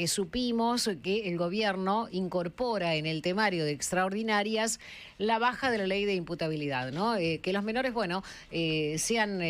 Supimos que el gobierno incorpora en el temario de extraordinarias la baja de la ley de imputabilidad, ¿no? Que los menores, bueno, sean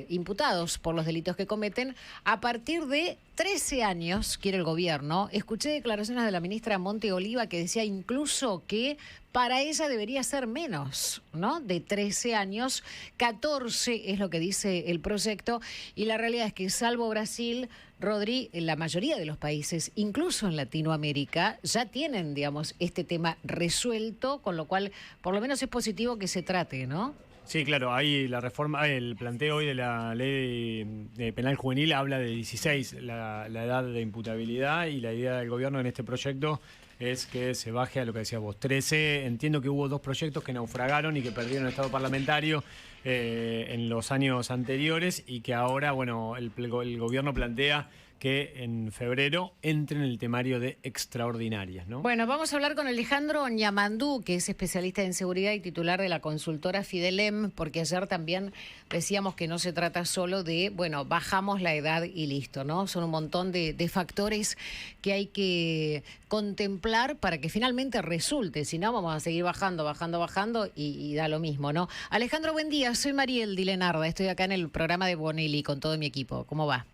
imputados por los delitos que cometen a partir de 13 años, quiere el gobierno. Escuché declaraciones de la ministra Monte Oliva que decía incluso que para ella debería ser menos, ¿no? De 13 años, 14 es lo que dice el proyecto, y la realidad es que salvo Brasil, Rodri, la mayoría de los países, incluso en Latinoamérica, ya tienen, digamos, este tema resuelto, con lo cual, por lo menos es positivo que se trate, ¿no? Sí, claro, ahí la reforma, el planteo hoy de la ley de penal juvenil habla de 16, la edad de imputabilidad, y la idea del gobierno en este proyecto es que se baje a lo que decías vos, 13. Entiendo que hubo dos proyectos que naufragaron y que perdieron el estado parlamentario en los años anteriores, y que ahora, bueno, el gobierno plantea que en febrero entre en el temario de extraordinarias, ¿no? Bueno, vamos a hablar con Alejandro Ñamandú, que es especialista en seguridad y titular de la consultora Fidelem, porque ayer también decíamos que no se trata solo de, bueno, bajamos la edad y listo, ¿no? Son un montón de factores que hay que contemplar para que finalmente resulte, si no vamos a seguir bajando y da lo mismo, ¿no? Alejandro, buen día, soy Mariel Dilenarda, estoy acá en el programa de Bonelli con todo mi equipo, ¿cómo va?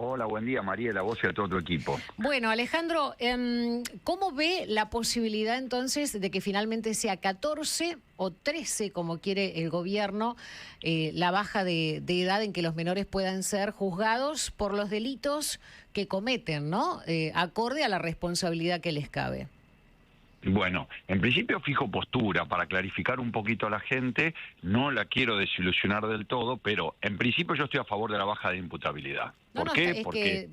Hola, buen día, Mariela, a vos y a todo tu equipo. Bueno, Alejandro, ¿cómo ve la posibilidad entonces de que finalmente sea 14 o 13, como quiere el gobierno, la baja de edad en que los menores puedan ser juzgados por los delitos que cometen, ¿no? Acorde a la responsabilidad que les cabe. Bueno, en principio fijo postura para clarificar un poquito a la gente, no la quiero desilusionar del todo, pero en principio yo estoy a favor de la baja de imputabilidad. ¿Por qué? Porque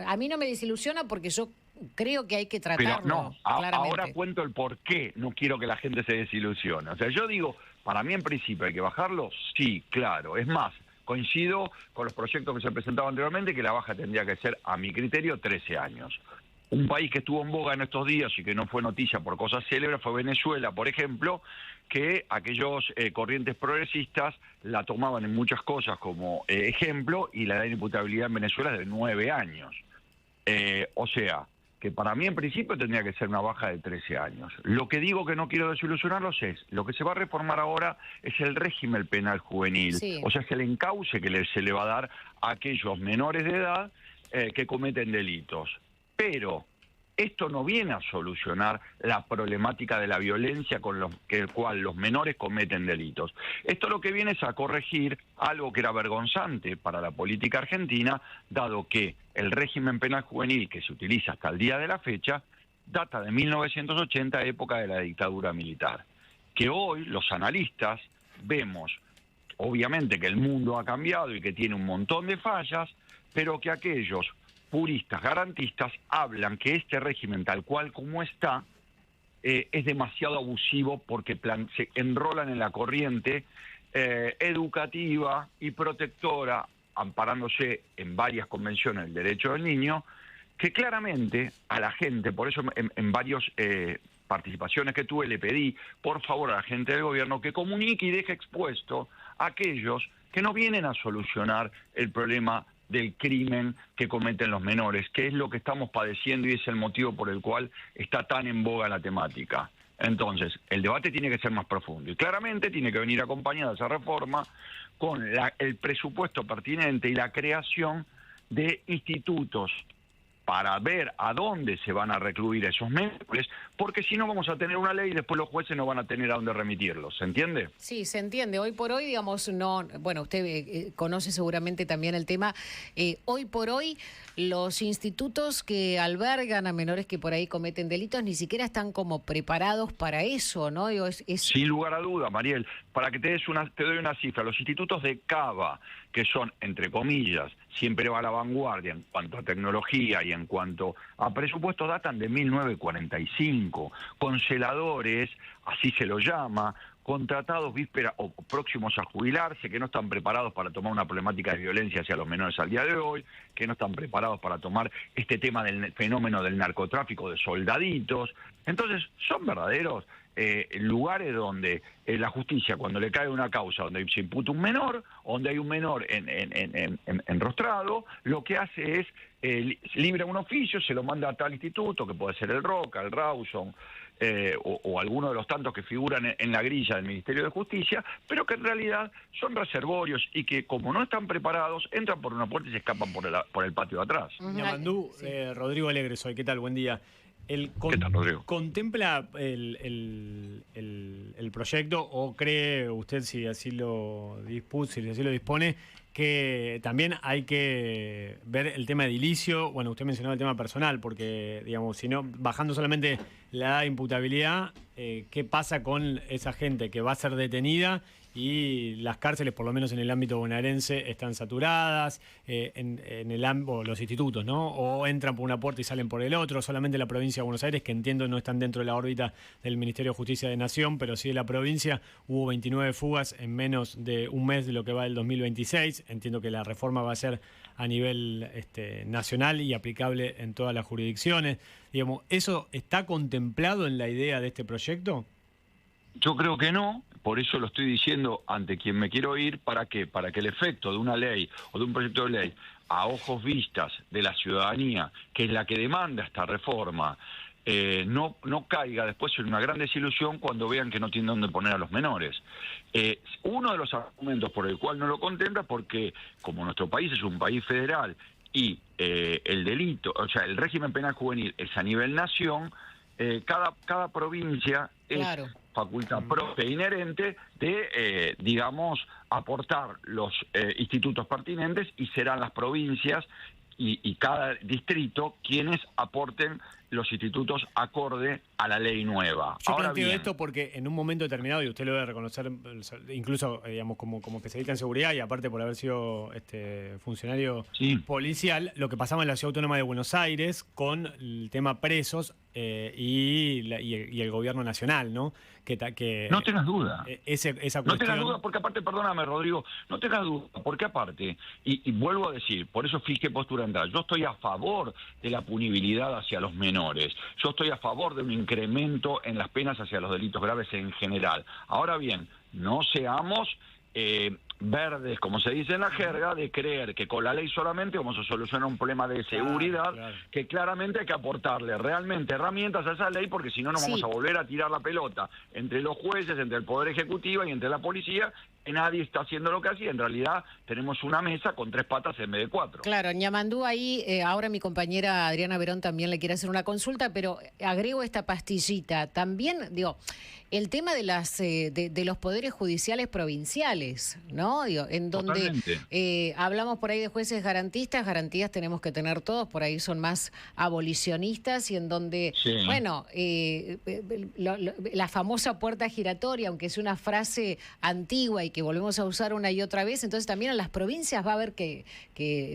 a mí no me desilusiona porque yo creo que hay que tratarlo. Pero no, ahora cuento el por qué no quiero que la gente se desilusione. O sea, yo digo, para mí en principio hay que bajarlo, sí, claro. Es más, coincido con los proyectos que se han presentado anteriormente que la baja tendría que ser, a mi criterio, 13 años. Un país que estuvo en boga en estos días y que no fue noticia por cosas célebres fue Venezuela, por ejemplo, que aquellos corrientes progresistas la tomaban en muchas cosas como ejemplo, y la edad de imputabilidad en Venezuela es de 9 años. O sea, que para mí en principio tendría que ser una baja de 13 años. Lo que digo que no quiero desilusionarlos es, lo que se va a reformar ahora es el régimen penal juvenil, sí. O sea, es el encauce que se le va a dar a aquellos menores de edad que cometen delitos. Pero esto no viene a solucionar la problemática de la violencia con la cual los menores cometen delitos. Esto lo que viene es a corregir algo que era vergonzante para la política argentina, dado que el régimen penal juvenil que se utiliza hasta el día de la fecha data de 1980, época de la dictadura militar. Que hoy los analistas vemos, obviamente, que el mundo ha cambiado y que tiene un montón de fallas, pero que aquellos puristas, garantistas, hablan que este régimen tal cual como está es demasiado abusivo porque se enrolan en la corriente educativa y protectora, amparándose en varias convenciones del derecho del niño, que claramente a la gente, por eso en varias participaciones que tuve le pedí, por favor, a la gente del gobierno que comunique y deje expuesto a aquellos que no vienen a solucionar el problema del crimen que cometen los menores, que es lo que estamos padeciendo y es el motivo por el cual está tan en boga la temática. Entonces, el debate tiene que ser más profundo y claramente tiene que venir acompañada esa reforma con el presupuesto pertinente y la creación de institutos para ver a dónde se van a recluir esos menores, porque si no vamos a tener una ley y después los jueces no van a tener a dónde remitirlos, ¿se entiende? Sí, se entiende. Hoy por hoy, digamos, no, bueno, usted conoce seguramente también el tema. Hoy por hoy, los institutos que albergan a menores que por ahí cometen delitos ni siquiera están como preparados para eso, ¿no? Digo, Sin lugar a duda, Mariel, para que te doy una cifra, los institutos de Cava, que son, entre comillas, siempre va a la vanguardia en cuanto a tecnología y en cuanto a presupuestos, datan de 1945, con celadores, así se lo llama, contratados víspera o próximos a jubilarse, que no están preparados para tomar una problemática de violencia hacia los menores al día de hoy, que no están preparados para tomar este tema del fenómeno del narcotráfico de soldaditos. Entonces, son verdaderos lugares donde la justicia, cuando le cae una causa donde se imputa un menor, donde hay un menor enrostrado, lo que hace es libra un oficio, se lo manda a tal instituto, que puede ser el Roca, el Rawson, o alguno de los tantos que figuran en la grilla del Ministerio de Justicia, pero que en realidad son reservorios y que como no están preparados, entran por una puerta y se escapan por el patio de atrás. Ñamandú, Sí. Rodrigo Alegre soy, ¿qué tal? Buen día. ¿Qué tal, Rodrigo? ¿Contempla el proyecto o cree usted, si así lo dispone, que también hay que ver el tema edilicio? Bueno, usted mencionaba el tema personal, porque, digamos, si no, bajando solamente la edad de imputabilidad, ¿qué pasa con esa gente que va a ser detenida? Y las cárceles, por lo menos en el ámbito bonaerense, están saturadas, los institutos, ¿no? O entran por una puerta y salen por el otro. Solamente la provincia de Buenos Aires, que entiendo no están dentro de la órbita del Ministerio de Justicia de Nación, pero sí de la provincia, hubo 29 fugas en menos de un mes de lo que va del 2026. Entiendo que la reforma va a ser a nivel nacional y aplicable en todas las jurisdicciones. Digamos, ¿eso está contemplado en la idea de este proyecto? Yo creo que no, por eso lo estoy diciendo ante quien me quiero oír. ¿Para qué? Para que el efecto de una ley o de un proyecto de ley a ojos vistas de la ciudadanía, que es la que demanda esta reforma, no caiga después en una gran desilusión cuando vean que no tienen dónde poner a los menores. Uno de los argumentos por el cual no lo contempla, porque como nuestro país es un país federal y el delito, o sea, el régimen penal juvenil es a nivel nación, cada provincia es Claro. facultad propia e inherente de, digamos, aportar los institutos pertinentes, y serán las provincias y cada distrito quienes aporten los institutos acorde a la ley nueva. Yo Ahora planteo bien, esto porque en un momento determinado, y usted lo debe reconocer, incluso digamos como especialista en seguridad y aparte por haber sido funcionario sí. policial, lo que pasaba en la Ciudad Autónoma de Buenos Aires con el tema presos y el gobierno nacional, ¿no? Que No tengas duda. Esa No cuestión... tengas duda, porque aparte, perdóname, Rodrigo, no tengas duda, porque aparte, y vuelvo a decir, por eso fijé postura en tal, yo estoy a favor de la punibilidad hacia los menores, yo estoy a favor de un incremento en las penas hacia los delitos graves en general. Ahora bien, no seamos verdes, como se dice en la jerga, de creer que con la ley solamente vamos a solucionar un problema de seguridad, Claro. que claramente hay que aportarle realmente herramientas a esa ley, porque si no nos vamos a volver a tirar la pelota entre los jueces, entre el Poder Ejecutivo y entre la policía, que nadie está haciendo lo que hacía. En realidad tenemos una mesa con 3 patas en vez de 4. Claro, Ñamandú, ahí ahora mi compañera Adriana Verón también le quiere hacer una consulta, pero agrego esta pastillita. También, digo, el tema de de los poderes judiciales provinciales, ¿no? Digo, en donde hablamos por ahí de jueces garantistas tenemos que tener todos, por ahí son más abolicionistas, y en donde, bueno, la famosa puerta giratoria, aunque es una frase antigua y que volvemos a usar una y otra vez, entonces también en las provincias va a haber que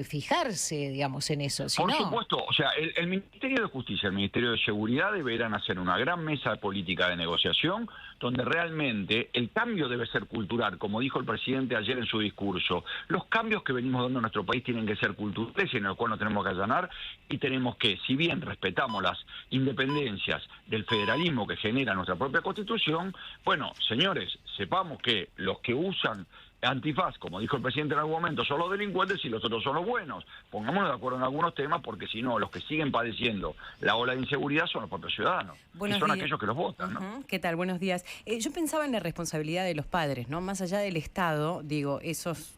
fijarse, digamos, en eso. Si Por no, supuesto, o sea, el Ministerio de Justicia, el Ministerio de Seguridad deberán hacer una gran mesa de política de negociación, donde realmente el cambio debe ser cultural, como dijo el presidente ayer en su discurso. Los cambios que venimos dando en nuestro país tienen que ser culturales, y en el cual nos tenemos que allanar, y tenemos que, si bien respetamos las independencias del federalismo que genera nuestra propia Constitución, bueno, señores, sepamos que los que usan antifaz, como dijo el presidente en algún momento, son los delincuentes y los otros son los buenos. Pongámonos de acuerdo en algunos temas, porque si no, los que siguen padeciendo la ola de inseguridad son los propios ciudadanos. Buenos y son días. aquellos que los votan, ¿no? ¿Qué tal? Buenos días. Yo pensaba en la responsabilidad de los padres, ¿no? Más allá del Estado, digo, esos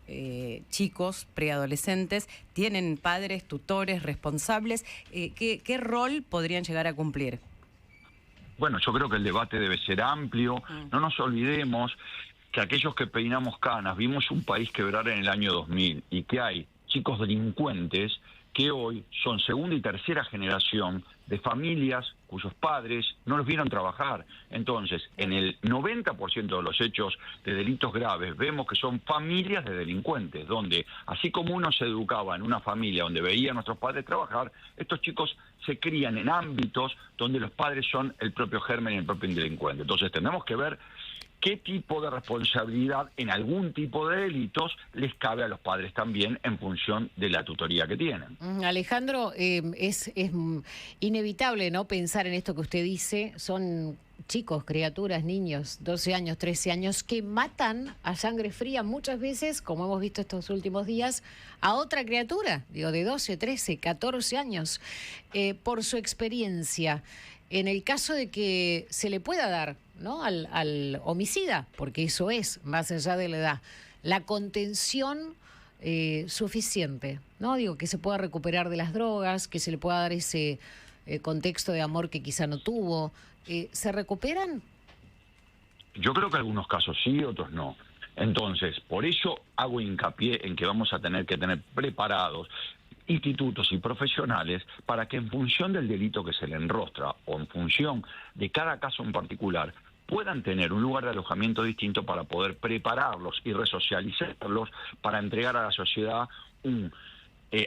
chicos preadolescentes tienen padres, tutores, responsables. ¿Qué rol podrían llegar a cumplir? Bueno, yo creo que el debate debe ser amplio. No nos olvidemos que aquellos que peinamos canas vimos un país quebrar en el año 2000, y que hay chicos delincuentes que hoy son segunda y tercera generación de familias cuyos padres no los vieron trabajar. Entonces, en el 90% de los hechos de delitos graves vemos que son familias de delincuentes, donde así como uno se educaba en una familia donde veía a nuestros padres trabajar, estos chicos se crían en ámbitos donde los padres son el propio germen y el propio delincuente. Entonces tenemos que ver qué tipo de responsabilidad en algún tipo de delitos les cabe a los padres también en función de la tutoría que tienen. Alejandro, es inevitable, ¿no?, pensar en esto que usted dice. Son chicos, criaturas, niños, 12 años, 13 años, que matan a sangre fría muchas veces, como hemos visto estos últimos días, a otra criatura, digo, de 12, 13, 14 años. Por su experiencia, en el caso de que se le pueda dar, ¿no?, al homicida, porque eso es, más allá de la edad, la contención suficiente, ¿no? Digo, que se pueda recuperar de las drogas, que se le pueda dar ese contexto de amor que quizá no tuvo. ¿Se recuperan? Yo creo que algunos casos sí, otros no. Entonces, por eso hago hincapié en que vamos a tener que tener preparados institutos y profesionales para que en función del delito que se le enrostra o en función de cada caso en particular puedan tener un lugar de alojamiento distinto para poder prepararlos y resocializarlos para entregar a la sociedad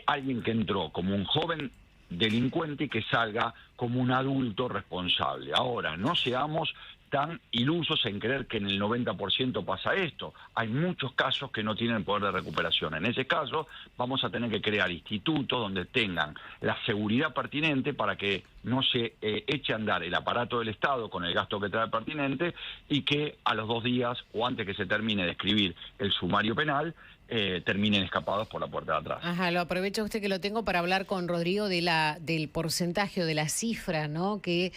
alguien que entró como un joven delincuente y que salga como un adulto responsable. Ahora, no seamos tan ilusos en creer que en el 90% pasa esto. Hay muchos casos que no tienen poder de recuperación. En ese caso, vamos a tener que crear institutos donde tengan la seguridad pertinente para que no se eche a andar el aparato del Estado con el gasto que trae pertinente y que a los 2 días o antes que se termine de escribir el sumario penal, terminen escapados por la puerta de atrás. Ajá, lo aprovecho usted que lo tengo para hablar con Rodrigo del porcentaje o de la cifra, ¿no?, que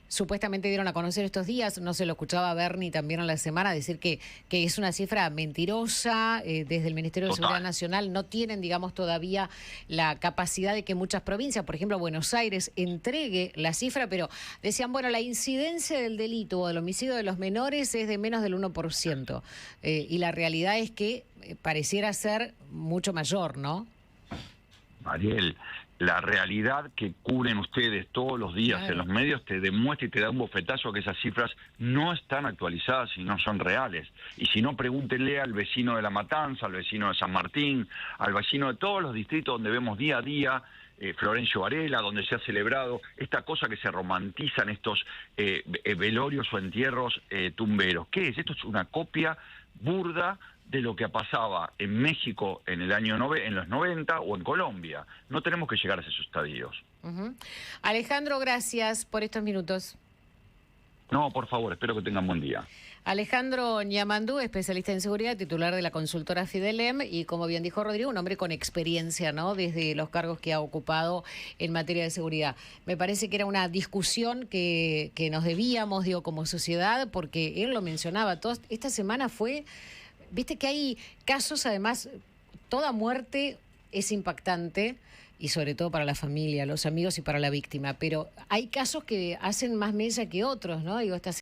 supuestamente dieron a conocer estos días. No se lo escuchaba a Bernie también en la semana decir que es una cifra mentirosa. Desde el Ministerio de Seguridad Nacional no tienen, digamos, todavía la capacidad de que muchas provincias, por ejemplo Buenos Aires, entregue la cifra, pero decían, bueno, la incidencia del delito o del homicidio de los menores es de menos del 1%. Y la realidad es que pareciera ser mucho mayor, ¿no? Mariel, la realidad que cubren ustedes todos los días en los medios te demuestra y te da un bofetazo que esas cifras no están actualizadas y no son reales. Y si no, pregúntenle al vecino de La Matanza, al vecino de San Martín, al vecino de todos los distritos donde vemos día a día Florencio Varela, donde se ha celebrado esta cosa que se romantizan estos velorios o entierros tumberos. ¿Qué es? Esto es una copia burda de lo que pasaba en México en el año en los 90 o en Colombia. No tenemos que llegar a esos estadios. Alejandro, gracias por estos minutos. No, por favor, espero que tengan buen día. Alejandro Ñamandú, especialista en seguridad, titular de la consultora Fidelem y, como bien dijo Rodrigo, un hombre con experiencia, ¿no?, desde los cargos que ha ocupado en materia de seguridad. Me parece que era una discusión que nos debíamos, digo, como sociedad, porque él lo mencionaba. Esta semana fue, viste que hay casos, además, toda muerte es impactante, y sobre todo para la familia, los amigos y para la víctima, pero hay casos que hacen más mella que otros, ¿no? Digo, esta